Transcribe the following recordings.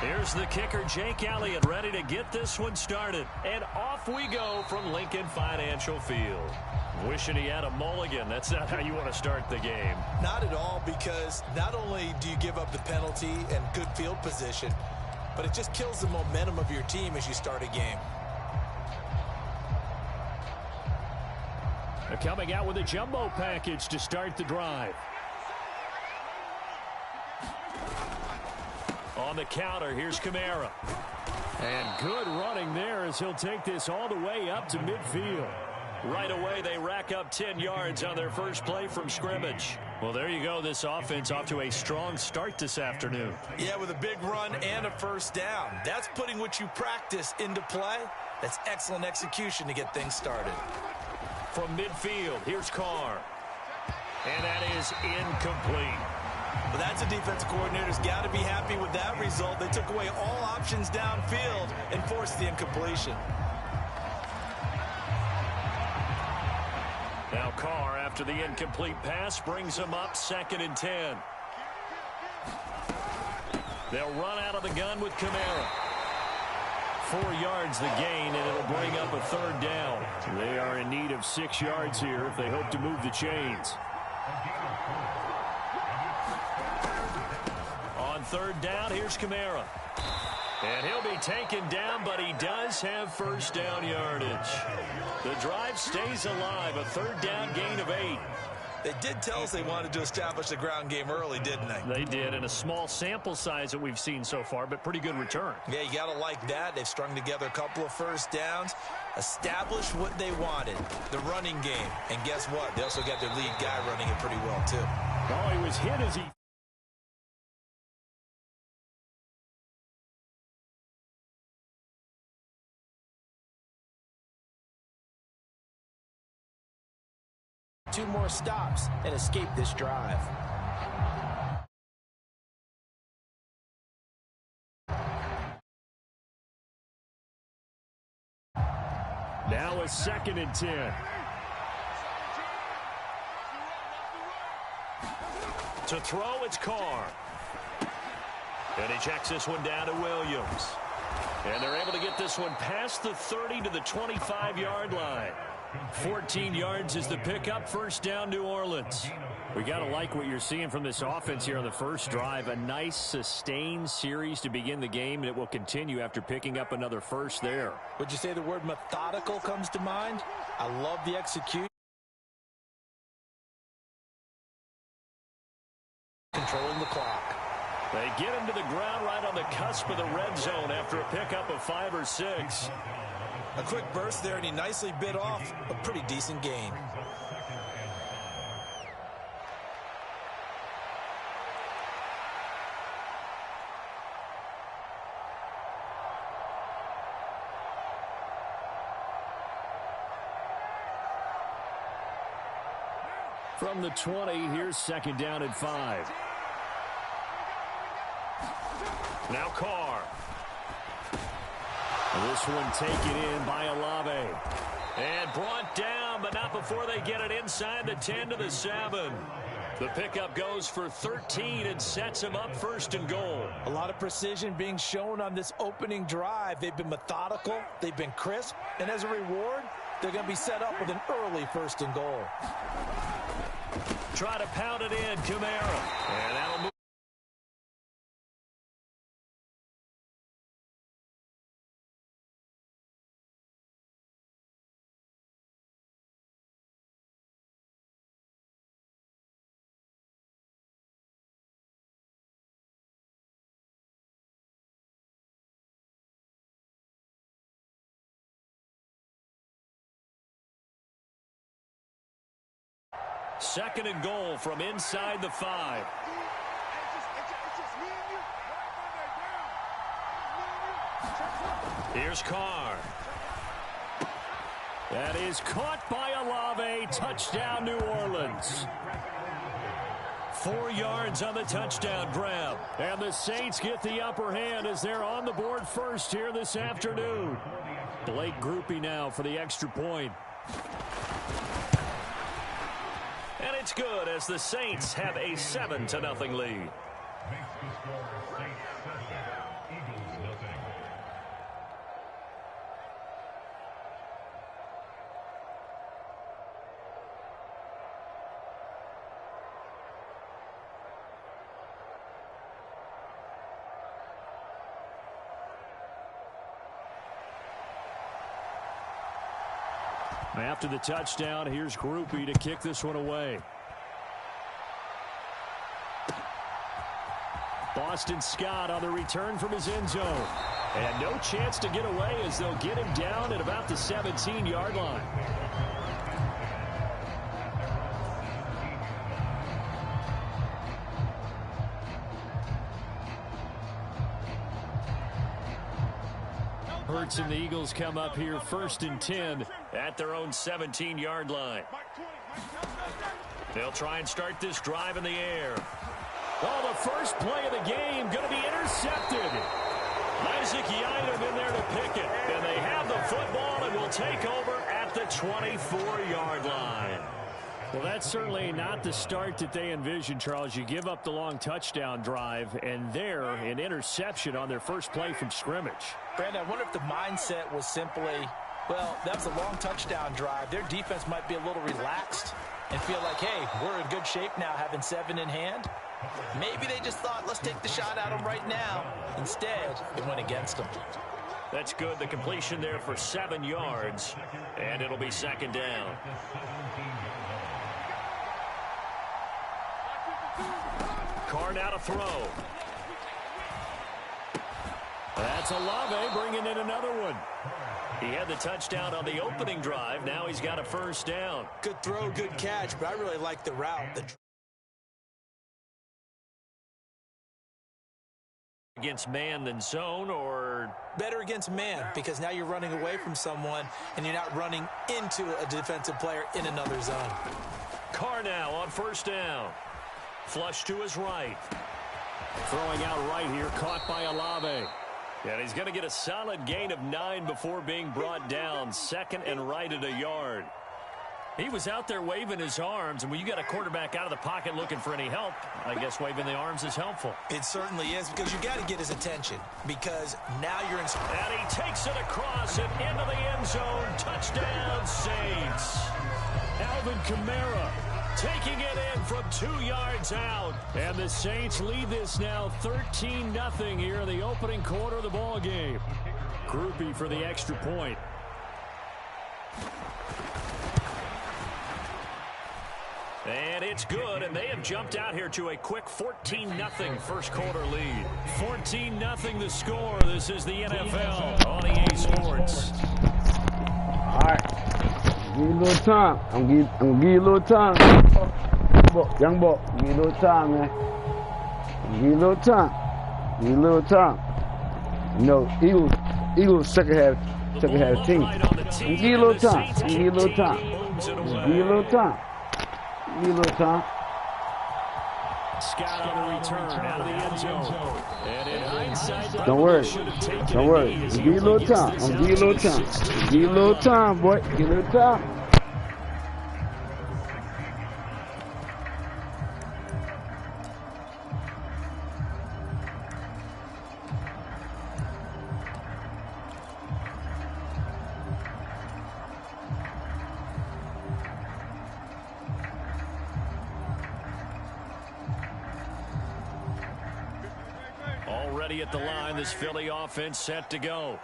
Here's the kicker, Jake Elliott, ready to get this one started. And off we go from Lincoln Financial Field. Wishing he had a mulligan. That's not how you want to start the game. Not at all, because not only do you give up the penalty and good field position, but it just kills the momentum of your team as you start a game. They're coming out with a jumbo package to start the drive. On the counter, here's Kamara. And good running there as he'll take this all the way up to midfield. Right away, they rack up 10 yards on their first play from scrimmage. Well, there you go. This offense off to a strong start this afternoon. Yeah, with a big run and a first down. That's putting what you practice into play. That's excellent execution to get things started. From midfield, here's Carr. And that is incomplete. But that's a defensive coordinator's got to be happy with that result. They took away all options downfield and forced the incompletion. Now Carr, after the incomplete pass, brings him up 2nd and 10. They'll run out of the gun with Kamara. 4 yards the gain, and it'll bring up a 3rd down. They are in need of 6 yards here if they hope to move the chains. On 3rd down, here's Kamara. And he'll be taken down, but he does have first down yardage. The drive stays alive, a 3rd down gain of 8. They did tell us they wanted to establish the ground game early, didn't they? They did, in a small sample size that we've seen so far, but pretty good return. Yeah, you got to like that. They've strung together a couple of first downs, established what they wanted, the running game. And guess what? They also got their lead guy running it pretty well, too. Oh, he was hit as he... Two more stops and escape this drive. Now a 2nd and 10. To throw, it's Carr. And he checks this one down to Williams. And they're able to get this one past the 30 to the 25-yard line. 14 yards is the pickup. First down, New Orleans. We got to like what you're seeing from this offense here on the first drive. A nice, sustained series to begin the game, and it will continue after picking up another first there. Would you say the word methodical comes to mind? I love the execution. Controlling the clock. They get him to the ground right on the cusp of the red zone after a pickup of 5 or 6. A quick burst there, and he nicely bit off a pretty decent gain. From the 20, here's 2nd down and 5. Now Carr. This one taken in by Olave. And brought down, but not before they get it inside the 10 to the 7. The pickup goes for 13 and sets him up 1st and goal. A lot of precision being shown on this opening drive. They've been methodical, they've been crisp, and as a reward, they're going to be set up with an early 1st and goal. Try to pound it in, Kamara. And that'll move. Second and goal from inside the 5. Here's Carr. That is caught by Olave. Touchdown, New Orleans. 4 yards on the touchdown grab. And the Saints get the upper hand as they're on the board first here this afternoon. Blake Groupie now for the extra point. And it's good as the Saints have a 7-0 lead. After the touchdown, here's Groupie to kick this one away. Boston Scott on the return from his end zone. And no chance to get away as they'll get him down at about the 17-yard line. Hurts and the Eagles come up here 1st and 10 at their own 17-yard line. They'll try and start this drive in the air. Oh, the first play of the game going to be intercepted. Isaac Yiadom in there to pick it. And they have the football and will take over at the 24-yard line. Well, that's certainly not the start that they envisioned, Charles. You give up the long touchdown drive, and there, an interception on their first play from scrimmage. Brandon, I wonder if the mindset was simply, well, that was a long touchdown drive. Their defense might be a little relaxed and feel like, hey, we're in good shape now having 7 in hand. Maybe they just thought, let's take the shot at them right now. Instead, it went against them. That's good. The completion there for 7 yards, and it'll be 2nd down. Carr now to throw. That's Olave bringing in another one. He had the touchdown on the opening drive. Now he's got a 1st down. Good throw, good catch, but I really like the route. Against man than zone, or better against man, because now you're running away from someone and you're not running into a defensive player in another zone. Carr now on 1st down. Flush to his right. Throwing out right here, caught by Olave. And he's going to get a solid gain of 9 before being brought down. 2nd and right at a yard. He was out there waving his arms, and when you got a quarterback out of the pocket looking for any help, I guess waving the arms is helpful. It certainly is, because you got to get his attention, because now you're in. And he takes it across and into the end zone. Touchdown, Saints. Alvin Kamara taking it in from 2 yards out. And the Saints lead this now 13-0 here in the opening quarter of the ball game. Groupie for the extra point. And it's good, and they have jumped out here to a quick 14-0 first quarter lead. 14-0 the score. This is the NFL on EA Sports. All right. Give you a little time. I'm gonna give you a little time. Young buck, give you a little time, man. Give you a little time. Give you a little time. You know, Eagles second half team. Give you a little time. Give you a little time. Give you a little time. Give you a little time. Scott on the return out of the end zone. And in hindsight, don't worry. Don't worry. Give you a little time. I'm give you a little time. Give you a little time, boy. Give you a little time. Already at the line, this Philly offense set to go.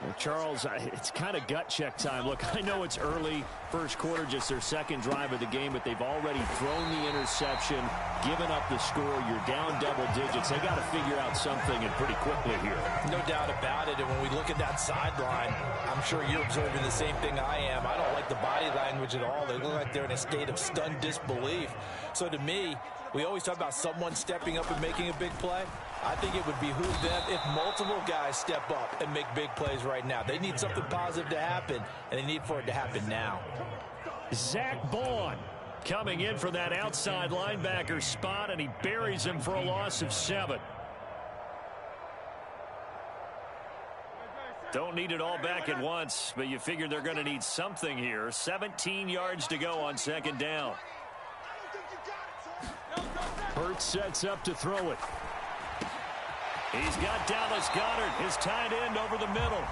Well, Charles, it's kind of gut check time. Look, I know it's early, first quarter, just their second drive of the game, but they've already thrown the interception, given up the score. You're down double digits. They got to figure out something, and pretty quickly here. No doubt about it. And when we look at that sideline, I'm sure you're observing the same thing I am. I don't like the body language at all. They look like they're in a state of stunned disbelief. So to me, we always talk about someone stepping up and making a big play. I think it would behoove them if multiple guys step up and make big plays right now. They need something positive to happen, and they need for it to happen now. Zach Bond coming in for that outside linebacker spot, and he buries him for a loss of 7. Don't need it all back at once, but you figure they're going to need something here. 17 yards to go on second down. Hurts sets up to throw it. He's got Dallas Goedert, his tight end, over the middle.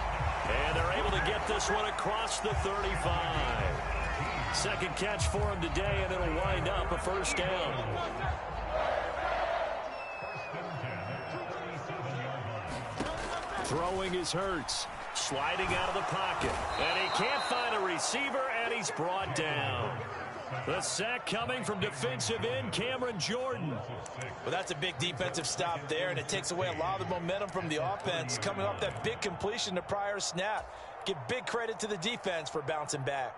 And they're able to get this one across the 35. Second catch for him today, and it'll wind up a first down. Throwing is Hurts. Sliding out of the pocket. And he can't find a receiver, and he's brought down. The sack coming from defensive end Cameron Jordan. Well, that's a big defensive stop there, and it takes away a lot of the momentum from the offense. Coming off that big completion the prior snap. Give big credit to the defense for bouncing back.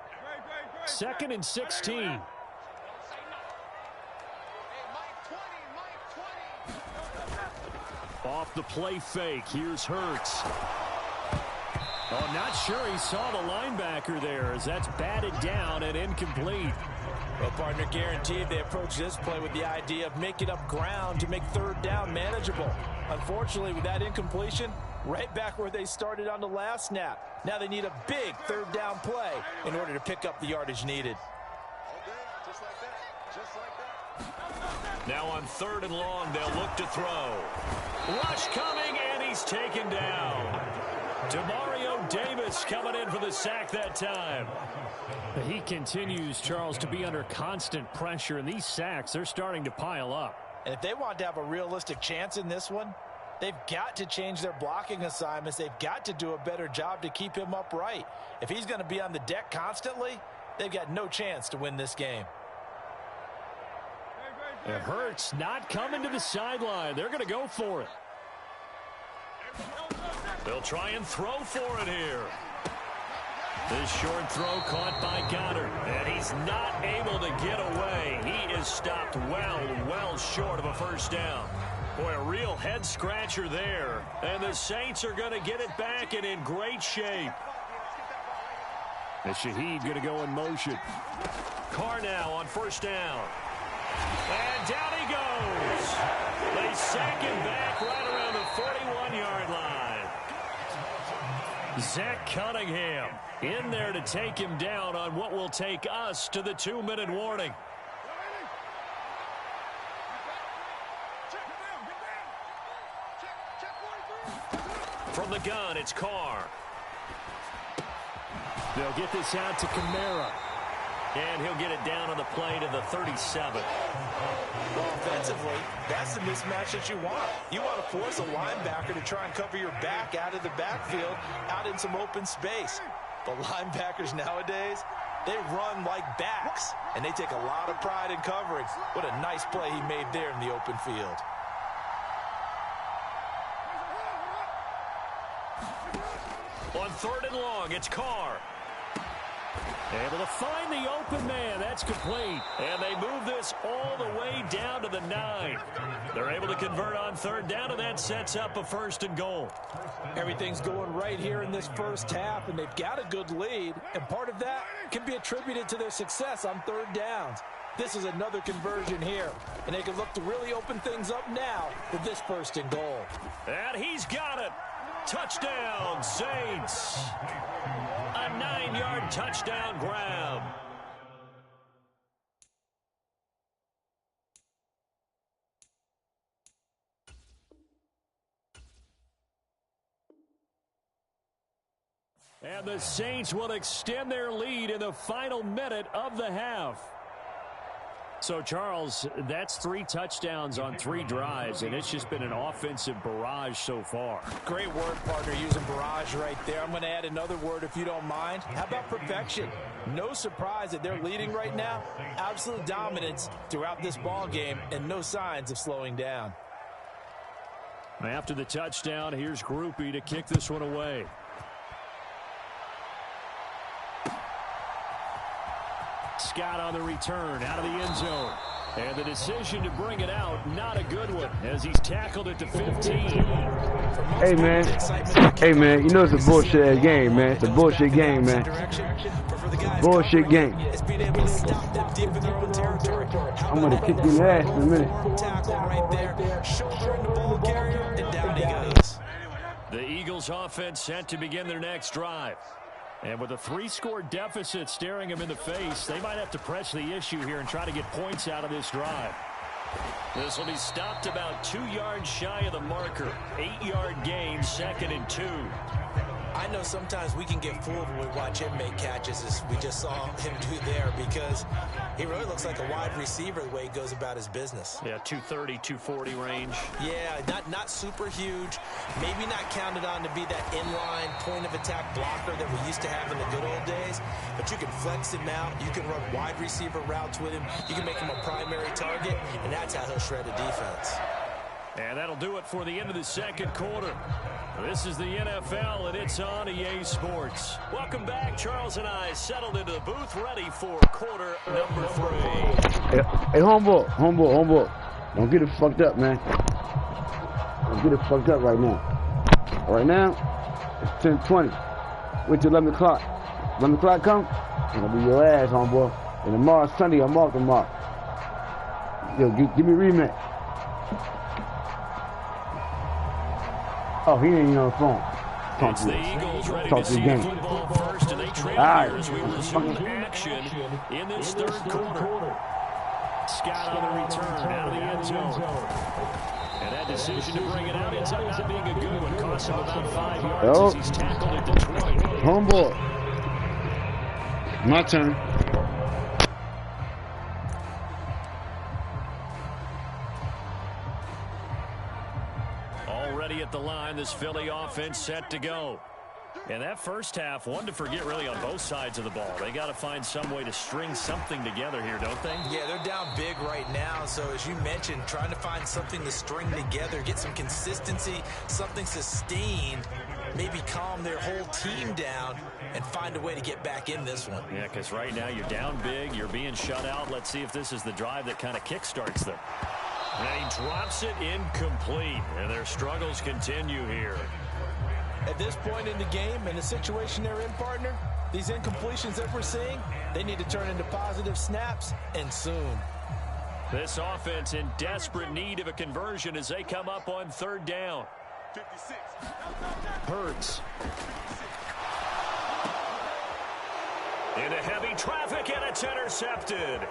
2nd and 16. Off the play fake. Here's Hurts. Oh, not sure he saw the linebacker there as that's batted down and incomplete. Well, partner, guaranteed they approach this play with the idea of making up ground to make 3rd down manageable. Unfortunately, with that incompletion, right back where they started on the last snap. Now they need a big 3rd down play in order to pick up the yardage needed. Now on 3rd and long, they'll look to throw. Rush coming, and he's taken down. Demario Davis coming in for the sack that time. He continues, Charles, to be under constant pressure, and these sacks, they're starting to pile up. And if they want to have a realistic chance in this one, they've got to change their blocking assignments. They've got to do a better job to keep him upright. If he's going to be on the deck constantly, they've got no chance to win this game. It hurts not coming to the sideline. They're going to go for it. They'll try and throw for it here. This short throw caught by Goddard, and he's not able to get away. He is stopped well short of a 1st down. Boy, a real head scratcher there, and the Saints are going to get it back and in great shape. And Shaheed going to go in motion. Carr now on 1st down. And down he goes. They sack him back right around the 41-yard line. Zach Cunningham in there to take him down on what will take us to the 2-minute warning. From the gun, it's Carr. They'll get this out to Kamara. And he'll get it down on the play to the 37. Offensively, that's the mismatch that you want. You want to force a linebacker to try and cover your back out of the backfield, out in some open space. But linebackers nowadays, they run like backs, and they take a lot of pride in covering. What a nice play he made there in the open field. On 3rd and long, it's Carr. Able to find the open man. That's complete. And they move this all the way down to the 9. They're able to convert on 3rd down, and that sets up a 1st and goal. Everything's going right here in this 1st half, and they've got a good lead. And part of that can be attributed to their success on 3rd downs. This is another conversion here, and they can look to really open things up now with this 1st and goal. And he's got it. Touchdown, Saints. A 9-yard touchdown grab. And the Saints will extend their lead in the final minute of the half. So, Charles, that's 3 touchdowns on 3 drives, and it's just been an offensive barrage so far. Great word, partner, using barrage right there. I'm going to add another word if you don't mind. How about perfection? No surprise that they're leading right now. Absolute dominance throughout this ball game, and no signs of slowing down. After the touchdown, here's Groupie to kick this one away. Scott on the return out of the end zone. And the decision to bring it out, not a good one, as he's tackled at the 15. Hey, man. Hey, man, you know it's a bullshit game, man. It's a bullshit game, man. Bullshit game. I'm going to kick you in the ass in a minute. Tackle right there, shouldering the ball carrier, and down he goes. The Eagles offense set to begin their next drive. And with a 3-score deficit staring them in the face, they might have to press the issue here and try to get points out of this drive. This will be stopped about 2 yards shy of the marker. 8-yard gain, 2nd and 2. I know sometimes we can get fooled when we watch him make catches, as we just saw him do there, because he really looks like a wide receiver the way he goes about his business. Yeah, 230, 240 range. Yeah, not super huge. Maybe not counted on to be that inline point of attack blocker that we used to have in the good old days. but you can flex him out. You can run wide receiver routes with him. You can make him a primary target, and that's how he'll shred a defense. And that'll do it for the end of the second quarter. This is the NFL, and it's on EA Sports. Welcome back. Charles and I settled into the booth, ready for quarter number 3. Hey, homeboy. Don't get it fucked up, man. Don't get it fucked up right now. Right now, it's 10:20. Wait till 11 o'clock. 11 o'clock come, I'm gonna be your ass, homeboy. And tomorrow's Sunday, I'm off tomorrow. Yo, give me a rematch. Oh, he ain't even on the phone. It's the Eagles ready to see the football first, and they trail here as we resume action in this third quarter. Scott on the return out of the end zone. And that decision to bring it out ends up not being a good one. Costs him about 5 yards as he's tackled at the 20. Homeboy. My turn. Already at the line, this Philly offense set to go. And that first half, one to forget really on both sides of the ball. They got to find some way to string something together here, don't they? Yeah, they're down big right now. So as you mentioned, trying to find something to string together, get some consistency, something sustained, maybe calm their whole team down and find a way to get back in this one. Yeah, because right now you're down big, you're being shut out. Let's see if this is the drive that kind of kickstarts them. And he drops it incomplete, and their struggles continue here. At this point in the game and the situation they're in, partner, these incompletions that we're seeing, they need to turn into positive snaps, and soon. This offense in desperate need of a conversion as they come up on third down. 56. Hurts. Into heavy traffic, and it's intercepted.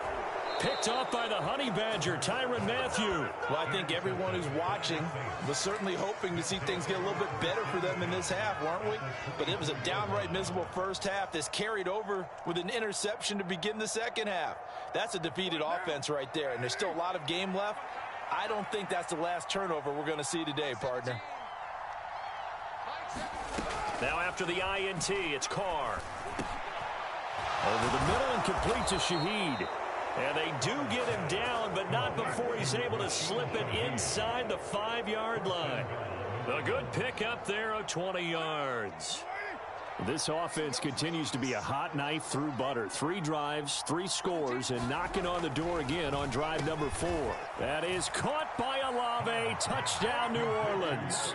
Picked off by the Honey Badger, Tyrann Mathieu. Well, I think everyone who's watching was certainly hoping to see things get a little bit better for them in this half, weren't we? But it was a downright miserable first half. This carried over with an interception to begin the second half. That's a defeated offense right there, and there's still a lot of game left. I don't think that's the last turnover we're going to see today, partner. Now after the INT, it's Carr. Over the middle and complete to Shaheed. And they do get him down, but not before he's able to slip it inside the 5-yard line. A good pickup there of 20 yards. This offense continues to be a hot knife through butter. 3 drives, 3 scores, and knocking on the door again on drive number 4. That is caught by Olave. Touchdown, New Orleans.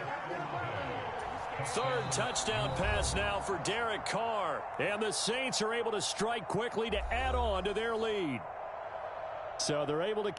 Third touchdown pass now for Derek Carr. And the Saints are able to strike quickly to add on to their lead. So they're able to